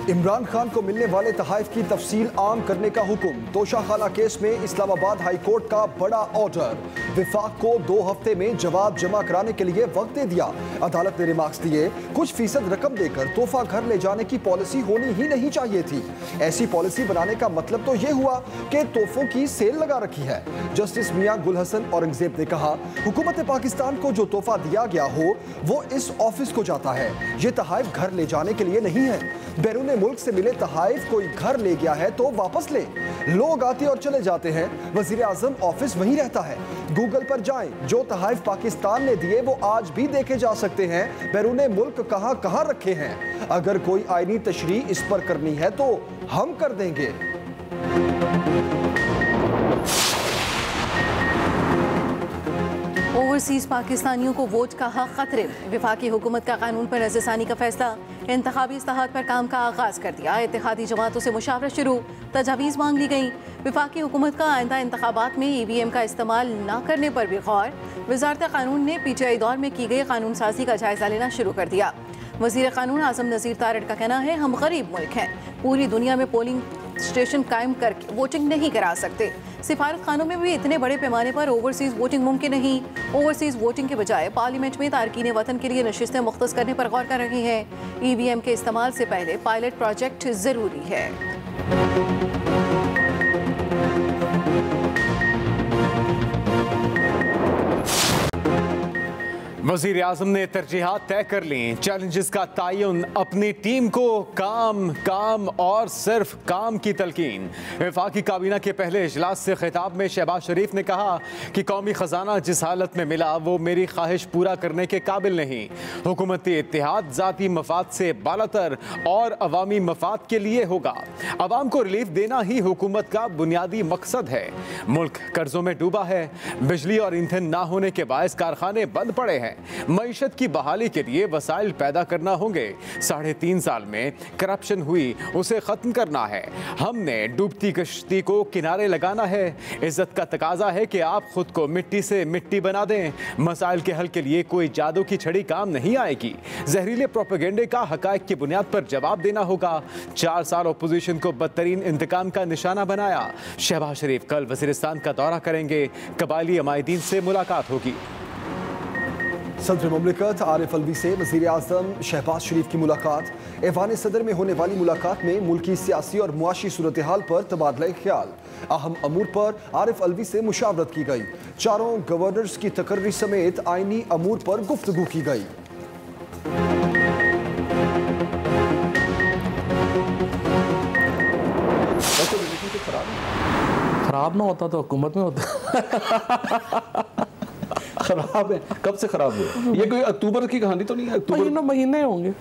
इमरान खान को मिलने वाले तहाइफ की तफसील आम करने का हुक्म। तोशाखाना केस में इस्लामाबाद हाई कोर्ट का बड़ा ऑर्डर। विफाक को 2 हफ्ते में जवाब जमा कराने के लिए वक्त दे दिया। अदालत ने रिमार्क्स दिए, कुछ फीसद रकम देकर तोहफा घर ले जाने की पॉलिसी होनी ही नहीं चाहिए थी। ऐसी पॉलिसी बनाने का मतलब तो ये हुआ कि तोहफों की सेल लगा रखी है। जस्टिस मियां गुल हसन औरंगजेब ने कहा, हुकूमत पाकिस्तान को जो तोहफा दिया गया हो वो इस ऑफिस को जाता है, ये तहाइफ घर ले जाने के लिए नहीं है। बैरून मुल्क से मिले तहाइफ कोई घर ले गया है तो वापस ले। लोग आते और चले जाते हैं, वजीर आजम ऑफिस वहीं रहता है। गूगल पर जाएं, जो तहाइफ पाकिस्तान ने दिए वो आज भी देखे जा सकते हैं। बैरून मुल्क कहां कहां रखे हैं। अगर कोई आईनी तशरीह इस पर करनी है तो हम कर देंगे। ओवरसीज पाकिस्तानियों को वोट का हक खतरे में। वफाकी हुकूमत का कानून पर नज़रसानी का फैसला। इंतखाबी इस्लाहात पर काम का आगाज़ कर दिया। इत्तेहादी जमातों से मुशावरत शुरू। तजावीज़ मांग ली गई। वफाकी हुकूमत का आइंदा इंतखाबात में EVM का इस्तेमाल न करने पर भी गौर। वजारत कानून ने PTI दौर में की गई कानून साजी का जायजा लेना शुरू कर दिया। वज़ीर कानून आज़म नज़ीर तारड़ का कहना है, हम गरीब मुल्क हैं, पूरी दुनिया में पोलिंग स्टेशन कायम करके वोटिंग नहीं करा सकते। सिफारत खानों में भी इतने बड़े पैमाने पर ओवरसीज वोटिंग मुमकिन नहीं। ओवरसीज वोटिंग के बजाय पार्लियामेंट में तारकीन वतन के लिए नशिस्तें मुख्तस करने पर गौर कर रही हैं। EVM के इस्तेमाल से पहले पायलट प्रोजेक्ट जरूरी है। वज़ीर आज़म ने तरजीहात तय कर ली। चैलेंजेस का तयन, अपनी टीम को काम काम और सिर्फ काम की तलकीन। वफाकी काबीना के पहले इजलास से खिताब में शहबाज शरीफ ने कहा कि कौमी खजाना जिस हालत में मिला वो मेरी ख्वाहिश पूरा करने के काबिल नहीं। हुकूमती इत्तेहाद ज़ाती मफाद से बालातर और अवामी मफाद के लिए होगा। अवाम को रिलीफ देना ही हुकूमत का बुनियादी मकसद है। मुल्क कर्जों में डूबा है। बिजली और ईंधन ना होने के बायस कारखाने बंद पड़े हैं। मईशत की बहाली के लिए वसाइल पैदा करना होंगे। 3.5 साल में करप्शन हुई, उसे खत्म करना है। हमने डूबती कश्ती को किनारे लगाना है। इज्जत का तकाजा है कि आप खुद को मिट्टी से मिट्टी बना दें। मसाइल के हल के लिए कोई जादू की छड़ी काम नहीं आएगी। जहरीले प्रोपेगेंडे का हकायक की बुनियाद पर जवाब देना होगा। 4 साल अपोजिशन को बदतरीन इंतकाम का निशाना बनाया। शहबाज शरीफ कल वजीरिस्तान का दौरा करेंगे। कबायली अमायदीन से मुलाकात होगी। सदर मुमलिकत आरिफ अलवी से वज़ीर आज़म शहबाज शरीफ की मुलाकात। ऐवान सदर में होने वाली मुलाकात में मुल्की सियासी और मुआशी सूरत हाल पर तबादला ख्याल। अहम अमूर पर आरिफ अलवी से मुशावरत की गई। चारों गवर्नर्स की तकर्री समेत आइनी अमूर पर गुफ्तगू की गई। खराब ना होता तो हुकूमत में होता। खराब है, कब से खराब हुआ? ये कोई अक्टूबर की कहानी तो नहीं है? अक्टूबर महीने होंगे।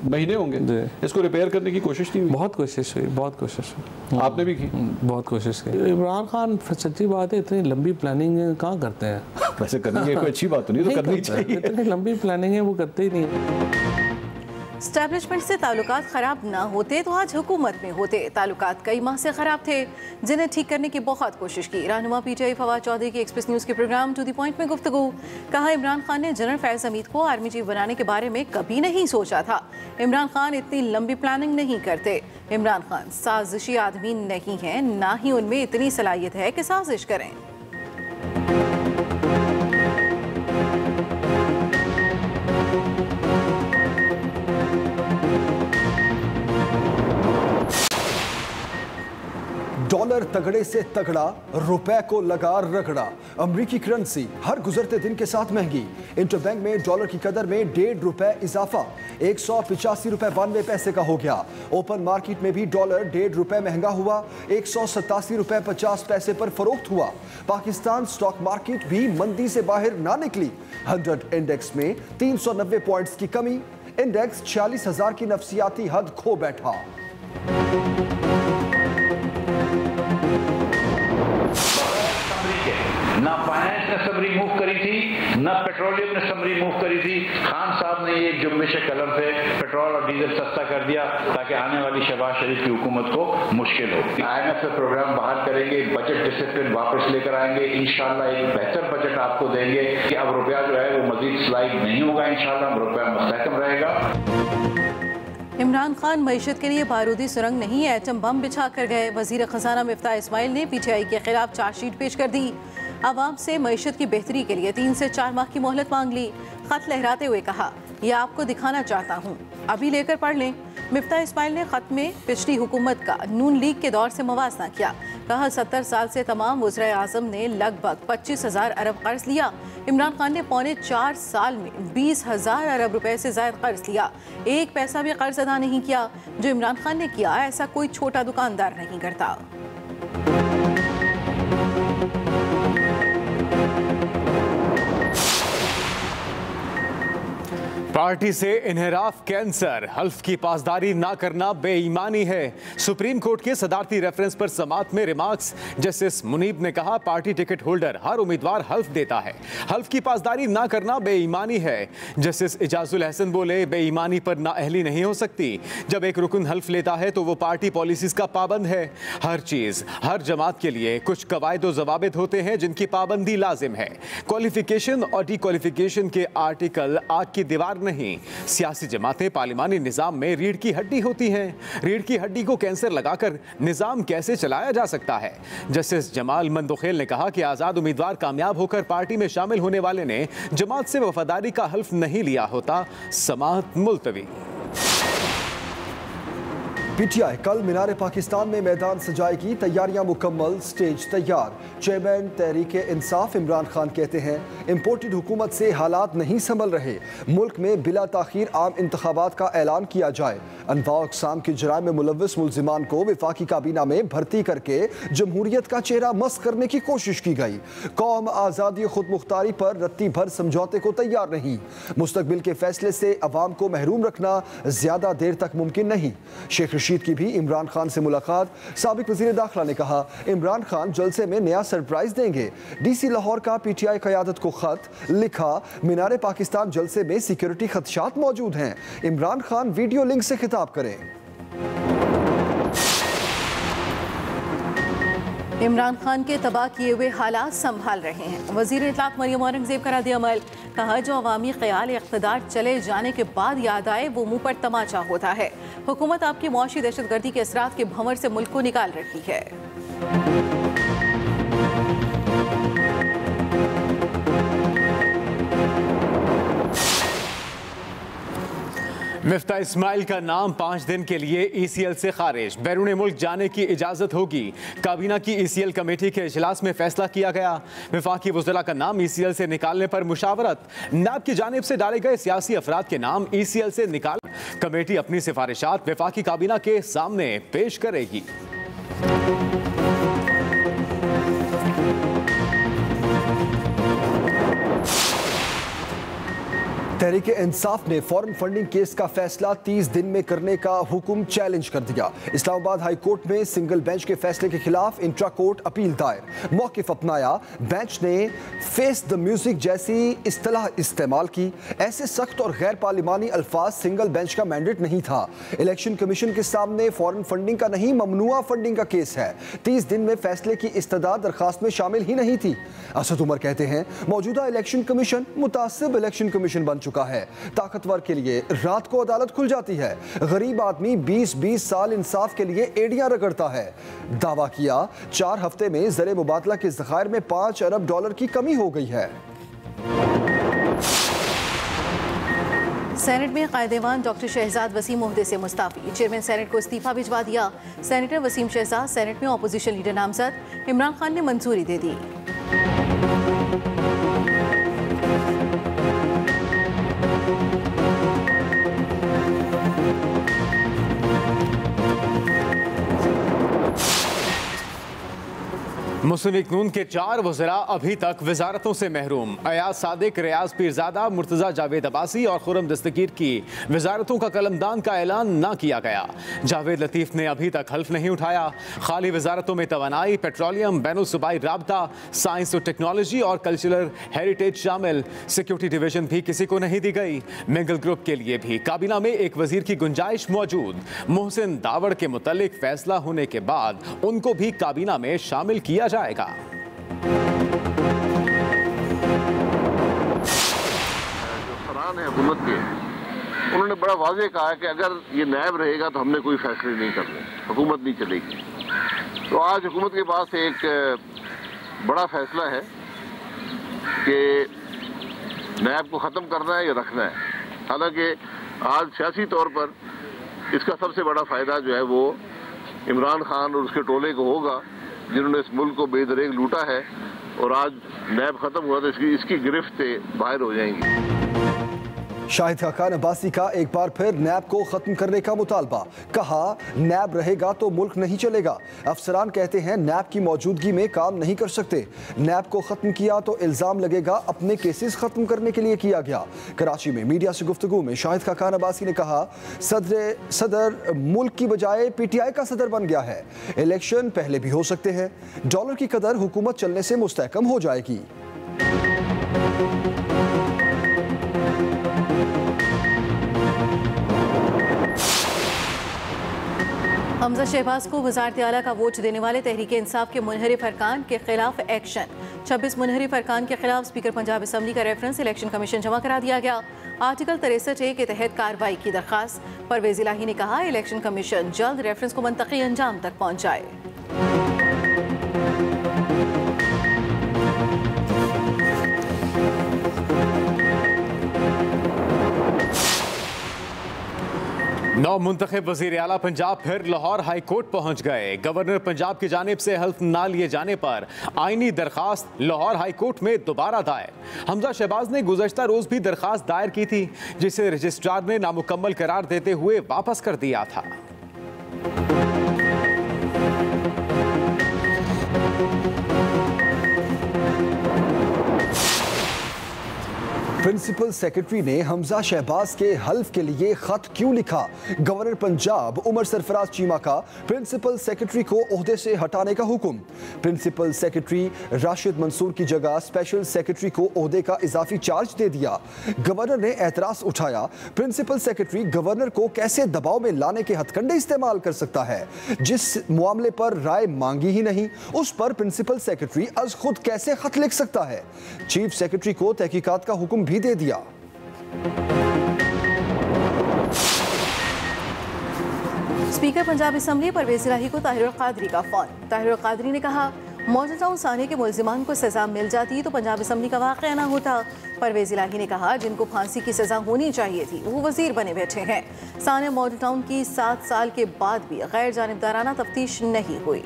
महीने होंगे। इसको रिपेयर करने की कोशिश नहीं हुई? बहुत कोशिश हुई, बहुत कोशिश हुई। आपने भी की? बहुत कोशिश की। इमरान खान, सच्ची बात है, इतनी लंबी प्लानिंग कहाँ करते हैं? वैसे करनी कोई अच्छी बात तो नहीं, तो करनी चाहिए। इतनी लंबी प्लानिंग है वो करते ही नहीं। स्टैब्लिशमेंट से ताल्लुकात ख़राब ना होते तो आज हुकूमत में होते। ताल्लुकात कई माह से ख़राब थे, जिन्हें ठीक करने की बहुत कोशिश की। रहनुमा PTI फवाद चौधरी की एक्सप्रेस न्यूज़ के प्रोग्राम टू द पॉइंट में गुफ्तगू। कहा, इमरान खान ने जनरल फैज़ हमीद को आर्मी चीफ बनाने के बारे में कभी नहीं सोचा था। इमरान खान इतनी लंबी प्लानिंग नहीं करते। इमरान खान साजिशी आदमी नहीं हैं, ना ही उनमें इतनी सलाहियत है कि साजिश करें। डॉलर तगड़े से तगड़ा, रुपए को लगा रगड़ा। अमरीकी करेंसी हर गुजरते दिन के साथ महंगी। इंटरबैंक में डॉलर की कदर में ₹1.5 इजाफा, 185 रुपए 92 पैसे का हो गया। ओपन मार्केट में भी डॉलर ₹1.5 महंगा हुआ, 187 रुपए 50 पैसे पर फरोख्त हुआ। पाकिस्तान स्टॉक मार्केट भी मंदी से बाहर ना निकली। 100 इंडेक्स में 390 पॉइंट्स की कमी। इंडेक्स 46,000 की नफसियाती हद खो बैठा। ना फाइनेंस ने समरी मूव करी थी, ना पेट्रोलियम ने समरी मूव करी थी। खान साहब ने ये जुम्बिश कलम से पेट्रोल और डीजल सस्ता कर दिया ताकि आने वाली शहबाज शरीफ की हुकूमत को मुश्किल हो। IMF से प्रोग्राम बहाल करेंगे, बजट डिसिप्लिन वापस लेकर आएंगे। इंशाल्लाह एक बेहतर बजट आपको देंगे कि अब रुपया जो है वो मजीद स्लाइड नहीं होगा। इंशाल्लाह रुपया मुस्तहकम रहेगा। इमरान खान मईशत के लिए बारूदी सुरंग नहीं एटम बम बिछा कर गए। वजीर खजाना मिफ्ता इस्माइल ने PTI के खिलाफ चार्जशीट पेश कर दी। आवाम से मईशत की बेहतरी के लिए 3 से 4 माह की मोहलत मांग ली। खत लहराते हुए कहा, यह आपको दिखाना चाहता हूँ, अभी लेकर पढ़ लें। मिफ्ता इस्माइल ने खत में पिछली हुकूमत का नून लीग के दौर से मवाजना किया। कहा 70 साल से तमाम वज़ीर आज़म ने लगभग 25,000 अरब कर्ज लिया। इमरान खान ने पौने 4 साल में 20,000 अरब रुपए से ज़ायद कर्ज लिया। एक पैसा भी कर्ज अदा नहीं किया। जो इमरान खान ने किया ऐसा कोई छोटा दुकानदार नहीं करता। पार्टी से इन्हिराफ कैंसर, हल्फ की पासदारी ना करना बेईमानी है। सुप्रीम कोर्ट के सदारती रेफरेंस पर समाअत में रिमार्क्स जस्टिस मुनीब ने कहा, पार्टी टिकट होल्डर हर उम्मीदवार हल्फ देता है, हल्फ की पासदारी ना करना बेईमानी है। जस्टिस इजाजुल हसन बोले, बेईमानी पर नाअहली नहीं हो सकती। जब एक रुकन हल्फ लेता है तो वो पार्टी पॉलिसीज का पाबंद है। हर चीज हर जमात के लिए कुछ कवायद व जवाबित होते हैं जिनकी पाबंदी लाजिम है। क्वालिफिकेशन और डिक्वालिफिकेशन के आर्टिकल आग की दीवार नहीं। सियासी जमातें पार्लिमानी निजाम में रीढ़ की हड्डी होती हैं। रीढ़ की हड्डी को कैंसर लगाकर निजाम कैसे चलाया जा सकता है? जस्टिस जमाल मंदोखेल ने कहा कि आजाद उम्मीदवार कामयाब होकर पार्टी में शामिल होने वाले ने जमात से वफादारी का हल्फ नहीं लिया होता। समाअत मुलतवी। PTI कल मीनार पाकिस्तान में मैदान सजाएगी, तैयारियां मुकम्मल, स्टेज तैयार। चेयरमैन तहरीक इंसाफ इमरान खान कहते हैं, इम्पोर्टेड हुकूमत से हालात नहीं संभल रहे, मुल्क में बिला ताखीर आम इंतखाबात का ऐलान किया जाए। अनवा अक़साम के जराइम में मुलव्वस मुल्जिमान को वफाकी काबीना में भर्ती करके जमहूरियत का चेहरा मस्क करने की कोशिश की गई। कौम आज़ादी खुद मुख्तारी पर रत्ती भर समझौते को तैयार नहीं। मुस्तकबिल के फैसले से अवाम को महरूम रखना ज्यादा देर तक मुमकिन नहीं। शेख रशीद की भी इमरान खान से मुलाकात। साबिक वज़ीर दाखिला ने कहा, इमरान खान जलसे में नया सरप्राइज देंगे। DC लाहौर का PTI क़यादत को खत लिखा, मीनार पाकिस्तान जलसे में सिक्योरिटी खदशात मौजूद हैं, इमरान खान वीडियो लिंक से खिताब करें। इमरान खान के तबाह किए हुए हालात संभाल रहे हैं। वज़ीर इत्तलात मरियम औरंगज़ेब का रद्द-ए-अमल। कहा, जो अवामी ख्याल इक़्तिदार चले जाने के बाद याद आए वो मुंह पर तमाचा होता है। हुकूमत आपकी मुआशी दहशतगर्दी के असरात के भंवर से मुल्क को निकाल रही है। मिफ्ता इस्माइल का नाम 5 दिन के लिए ECL से खारिज, बैरून मुल्क जाने की इजाज़त होगी। काबीना की ECL कमेटी के इजलास में फैसला किया गया। वफाकी वज़रा का नाम ECL से निकालने पर मुशावरत। नाब की जानिब से डाले गए सियासी अफराद के नाम ECL से निकाल कमेटी अपनी सिफारिशात वफाकी काबीना के सामने पेश करेगी। तहरीक इंसाफ ने फॉरेन फंडिंग केस का फैसला 30 दिन में करने का हुक्म चैलेंज कर दिया। इस्लामाबाद हाई कोर्ट में सिंगल बेंच के फैसले के खिलाफ इंट्रा कोर्ट अपील दायर। मौक़िफ़ अपनाया, बेंच ने फेस द म्यूजिक जैसी इस्तिलाह इस्तेमाल की। ऐसे सख्त और गैर पार्लिमानी अल्फाज सिंगल बेंच का मैंडेट नहीं था। इलेक्शन कमीशन के सामने फॉरेन फंडिंग का नहीं, ममनुआ फंडिंग का केस है। 30 दिन में फैसले की इस्तदा दरखास्त में शामिल ही नहीं थी। असद उमर कहते हैं, मौजूदा इलेक्शन कमीशन मुतासिब इलेक्शन कमीशन बन चुका है। ताकतवर के लिए रात को अदालत खुल जाती है। गरीब आदमी 20-20 साल इंसाफ के लिए एड़ियां रगड़ता है। दावा किया, 4 हफ्ते में ज़र मुबादला के ज़खायर में $5 अरब की कमी हो गई है। सेनेट में कायदेवान डॉक्टर शहजाद वसीम ओहदे से मुस्ताफी। चेयरमैन सेनेट को इस्तीफा भिजवा दिया। सेनेटर वसीम शहजाद सेनेट में अपोजिशन लीडर नामजद। इमरान खान ने मंजूरी दे दी। मुस्लिम लीग नून के 4 वज़रा अभी तक वजारतों से महरूम। अयाज सादिक, रियाज पीरजादा, मुर्तज़ा जावेद अब्बासी और खुर्रम दस्तगीर की वजारतों का कलमदान का ऐलान न किया गया। जावेद लतीफ़ ने अभी तक हल्फ नहीं उठाया। खाली वजारतों में तवानाई, पेट्रोलियम, बैनुल सूबाई राबता, साइंस और टेक्नोलॉजी और कल्चरल हेरिटेज शामिल। सिक्योरिटी डिवीजन भी किसी को नहीं दी गई। मिंगल ग्रुप के लिए भी काबीना में एक वजीर की गुंजाइश मौजूद। मोहसिन दावड़ के मुतालिक फैसला होने के बाद उनको भी काबीना में शामिल किया जाएगा। जो सराहन है हुकूमत के उन्होंने बड़ा वाज़ेह कहा है कि अगर ये नायब रहेगा तो हमने कोई फैसले नहीं करने, हुकूमत नहीं चलेगी। तो आज हुकूमत के पास एक बड़ा फैसला है कि नायब को ख़त्म करना है या रखना है। हालांकि आज सियासी तौर पर इसका सबसे बड़ा फ़ायदा जो है वो इमरान खान और उसके टोले को होगा, जिन्होंने इस मुल्क को बेदरेग लूटा है, और आज नायब ख़त्म हुआ तो इसकी गिरफ्त से बाहर हो जाएंगी। शाहिद खाकान अब्बासी का एक बार फिर नैब को खत्म करने का मुतालबा। कहा नैब रहेगा तो मुल्क नहीं चलेगा। अफसरान कहते हैं नैब की मौजूदगी में काम नहीं कर सकते। नैब को खत्म किया तो इल्जाम लगेगा अपने केसेस खत्म करने के लिए किया गया। कराची में मीडिया से गुफ्तगू में शाहिद खाकान अब्बासी ने कहा सदर मुल्क की बजाय PTI का सदर बन गया है। इलेक्शन पहले भी हो सकते हैं। डॉलर की कदर हुकूमत चलने से मुस्तहकम हो जाएगी। हमजा शहबाज को वज़ारत आला का वोट देने वाले तहरीक इंसाफ के मुनहरिफ अरकान के खिलाफ एक्शन। 26 मुनहरिफ अरकान के खिलाफ स्पीकर पंजाब असम्बली का रेफरेंस इलेक्शन कमीशन जमा करा दिया गया। आर्टिकल 63A के तहत कार्रवाई की दरख्वास्त। परवेज़ इलाही ने कहा इलेक्शन कमीशन जल्द रेफरेंस को मंतकी अंजाम तक पहुँचाए। नौ मुंतखब वज़ीर आला पंजाब फिर लाहौर हाई कोर्ट पहुंच गए। गवर्नर पंजाब की जानिब से हल्फ ना लिए जाने पर आईनी दरखास्त लाहौर हाई कोर्ट में दोबारा दायर। हमजा शहबाज ने गुज़श्ता रोज भी दरखास्त दायर की थी, जिसे रजिस्ट्रार ने नामुकम्मल करार देते हुए वापस कर दिया था। प्रिंसिपल सेक्रेटरी ने हमजा शहबाज के हल्फ के लिए खत क्यों लिखा? गवर्नर पंजाब उमर सरफराज चीमा का प्रिंसिपल सेक्रेटरी को ओहदे से हटाने का हुक्म। प्रिंसिपल सेक्रेटरी राशिद मंसूर की जगह स्पेशल सेक्रेटरी को ओहदे का इजाफी चार्ज दे दिया। गवर्नर ने एतराज उठाया, प्रिंसिपल सेक्रेटरी गवर्नर को कैसे दबाव में लाने के हथकंडे इस्तेमाल कर सकता है? जिस मामले पर राय मांगी ही नहीं, उस पर प्रिंसिपल सेक्रेटरी अज खुद कैसे खत लिख सकता है? चीफ सेक्रेटरी को तहकीकात का हुक्म भी दे दिया। स्पीकर पंजाब असम्बली परवेज़ इलाही को ताहिर कादरी का फोन। ताहिर कादरी ने कहा मौजूद टाउन साने के मुल्जिमान को सजा मिल जाती तो पंजाब असम्बली का वाक़या ना होता। परवेज़ इलाही ने कहा जिनको फांसी की सजा होनी चाहिए थी वो वजीर बने बैठे हैं। साने मॉडल टाउन की 7 साल के बाद भी गैर जानिबदाराना तफ्तीश नहीं हुई।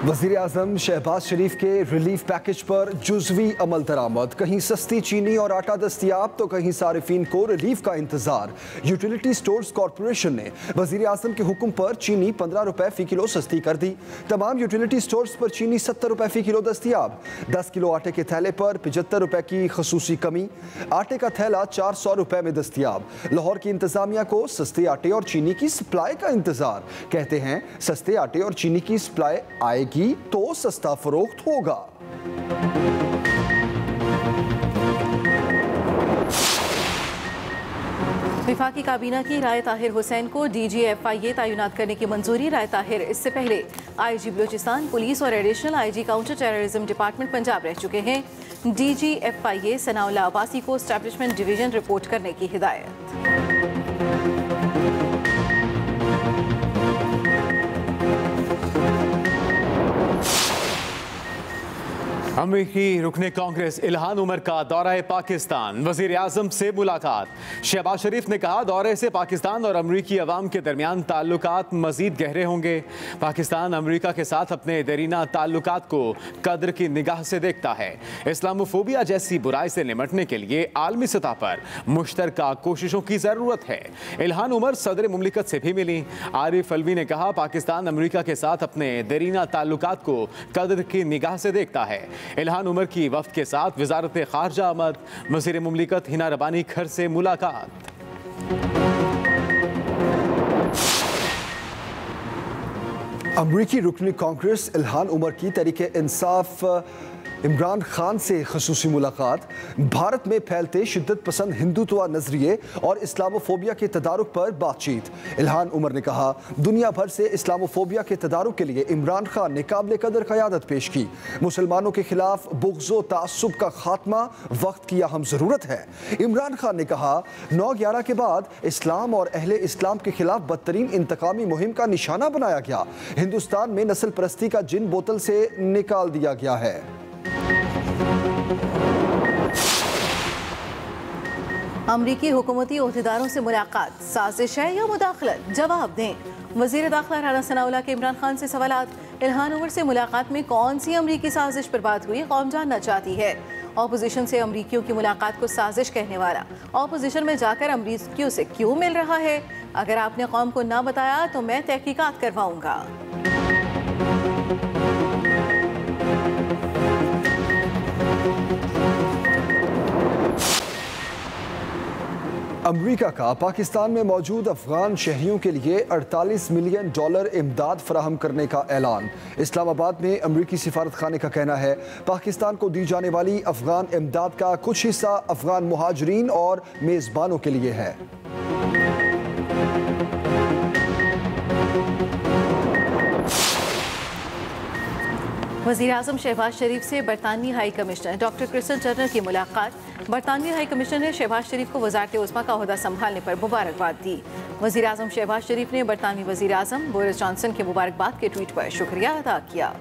वज़ीर आज़म शहबाज शरीफ के रिलीफ पैकेज पर जुज़वी अमल दरामद। कहीं सस्ती चीनी और आटा दस्तियाब तो कहीं सारिफीन को रिलीफ का इंतजार। यूटिलिटी स्टोर्स कॉरपोरेशन ने वज़ीर आज़म के हुक्म पर चीनी 15 रुपए फ़ी किलो सस्ती कर दी। तमाम यूटिलिटी स्टोर्स पर चीनी 70 रुपए फ़ी किलो दस्तियाब। 10 किलो आटे के थैले पर 75 रुपए की खसूसी कमी। आटे का थैला 400 रुपए में दस्तियाब। लाहौर की इंतजामिया को सस्ते आटे और चीनी की सप्लाई का इंतजार। कहते हैं सस्ते आटे और चीनी की सप्लाई आएगी तो सस्ता फरोख्त होगा। विफाकी काबीना की राय ताहिर हुसैन को DG/FIA तैनात करने की मंजूरी। राय ताहिर इससे पहले IG बलूचिस्तान पुलिस और additional IG counter terrorism department Punjab रह चुके हैं। DG/FIA सनाउल्लाह अब्बासी को एस्टैब्लिशमेंट डिवीजन रिपोर्ट करने की हिदायत। अमेरिकी रुकने कांग्रेस इल्हान उमर का दौरा पाकिस्तान। वजीर आजम से मुलाकात। शहबाज शरीफ ने कहा दौरे से पाकिस्तान और अमरीकी अवाम के दरमियान ताल्लुकात मजीद गहरे होंगे। पाकिस्तान अमरीका के साथ अपने दरीना ताल्लुकात को कद्र की निगाह से देखता है। इस्लामोफोबिया जैसी बुराई से निमटने के लिए आलमी सतह पर मुश्तरका कोशिशों की ज़रूरत है। इल्हान उमर सदर मुमलिकत से भी मिली। आरिफ अलवी ने कहा पाकिस्तान अमरीका के साथ अपने दरीना ताल्लुकात को कद्र की निगाह से देखता है। इल्हान उमर की वफ्द के साथ वजारत खारजा आमद। वज़ीर मुमलिकत हिना रबानी खर से मुलाकात। अमरीकी रुकनी कांग्रेस इल्हान उमर की तहरीक इंसाफ इमरान खान से खसूसी मुलाकात, भारत में फैलते शिद्दत पसंद हिंदुत्व नजरिए और इस्लामोफोबिया के तदारुक पर बातचीत। इल्हान उमर ने कहा, दुनिया भर से इस्लामोफोबिया के तदारुक के लिए इमरान खान ने काबिल कदर क़यादत पेश की। मुसलमानों के खिलाफ बुग़्ज़ व तअस्सुब का खात्मा वक्त की अहम ज़रूरत है। इमरान खान ने कहा, 9/11 के बाद इस्लाम और अहले इस्लाम के खिलाफ बदतरीन इंतकामी मुहिम का निशाना बनाया गया। हिंदुस्तान में नस्ल परस्ती का जिन बोतल से निकाल दिया गया है। अमरीकी हुकूमती ओहदेदारों से मुलाकात साजिश है या मुदाखलत, जवाब दें। वज़ीर दाखिला राना सनाउल्लाह के इमरान खान से सवालात। इल्हान उमर से मुलाकात में कौन सी अमरीकी साजिश पर बात हुई, कौम जानना चाहती है। ऑपोजिशन से अमरीकियों की मुलाकात को साजिश कहने वाला ऑपोजिशन में जाकर अमरीकियों से क्यों मिल रहा है? अगर आपने कौम को ना बताया तो मैं तहकीकात करवाऊंगा। अमरीका का पाकिस्तान में मौजूद अफगान शहरियों के लिए $48 मिलियन इमदाद फराहम करने का ऐलान। इस्लामाबाद में अमरीकी सिफारत खाने का कहना है, पाकिस्तान को दी जाने वाली अफगान इमदाद का कुछ हिस्सा अफगान मुहाजिरीन और मेज़बानों के लिए है। वज़ीर आज़म शहबाज शरीफ से बरतानवी high commissioner doctor Christian Turner की मुलाकात। बरतानवी हाई कमिश्नर ने शहबाज शरीफ को वज़ारत उज़्मा का ओहदा संभालने पर मुबारकबाद दी। वज़ीर आज़म शहबाज शरीफ ने बरतानवी वज़ीर आज़म बोरिस जॉनसन के मुबारकबाद के ट्वीट पर शुक्रिया अदा किया।